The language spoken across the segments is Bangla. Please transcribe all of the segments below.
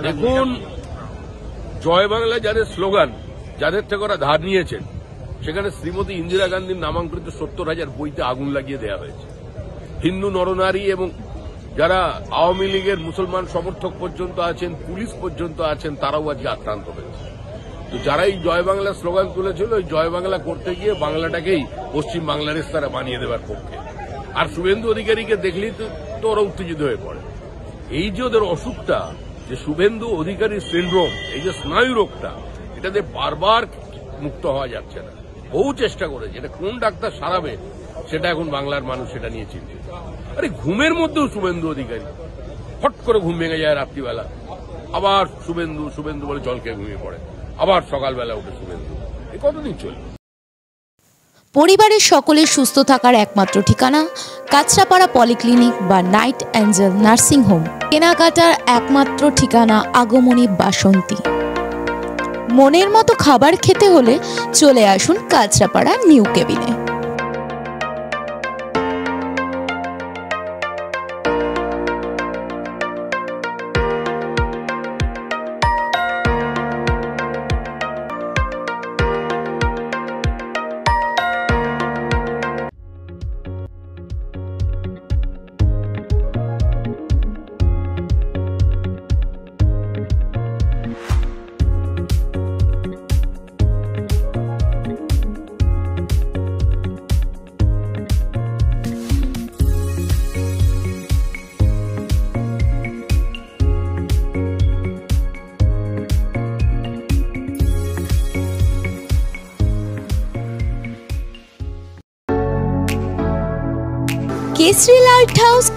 দেখুন, জয় বাংলা যাদের স্লোগান, যাদের থেকে ওরা ধার নিয়েছেন, সেখানে শ্রীমতী ইন্দিরা গান্ধীর নামাঙ্কিত 70,000 বইতে আগুন লাগিয়ে দেওয়া হয়েছে। হিন্দু নরনারী এবং যারা আওয়ামী লীগের মুসলমান সমর্থক পর্যন্ত আছেন, পুলিশ পর্যন্ত আছেন, তারাও আজকে আক্রান্ত হয়েছে। তো যারা এই জয় বাংলা স্লোগান তুলেছিল, ওই জয় বাংলা করতে গিয়ে বাংলাটাকেই পশ্চিম বাংলাদেশ তারা বানিয়ে দেবার পক্ষে। আর শুভেন্দু অধিকারীকে দেখলেই তো ওরা উত্তেজিত হয়ে পড়ে। এই যে ওদের অসুখটা, যে শুভেন্দু অধিকারী সিন্ড্রোম, এই যে স্নায়ু রোগটা, এটাতে বারবার মুক্ত হওয়া যাচ্ছে না। বহু চেষ্টা করেছে, এটা কোন ডাক্তার সারাবে সেটা এখন বাংলার মানুষ সেটা নিয়ে চিন্তিত। আরে ঘুমের মধ্যেও শুভেন্দু অধিকারী, ফট করে ঘুম ভেঙে যায় রাত্রিবেলা, আবার শুভেন্দু শুভেন্দু বলে জল খেয়ে ঘুমিয়ে পড়ে, আবার সকালবেলা উঠে শুভেন্দু। এ কতদিন চলবে? পরিবারের সকলের সুস্থ থাকার একমাত্র ঠিকানা কাঁচরাপাড়া পলিক্লিনিক বা নাইট অ্যাঞ্জেল নার্সিং হোম। কেনাকাটার একমাত্র ঠিকানা আগমনী বাসন্তী। মনের মতো খাবার খেতে হলে চলে আসুন কাঁচরাপাড়া নিউ কেবিনে।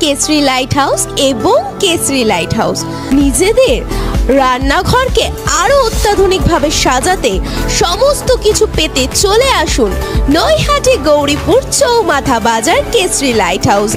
কেশরী লাইট হাউস এবং কেশরী লাইট হাউস নিজেদের রান্নাঘরকে আরো অত্যাধুনিকভাবে সাজাতে, সমস্ত কিছু পেতে চলে আসুন নৈহাটি গৌরীপুর চৌমাথা বাজার কেশরী লাইট হাউস।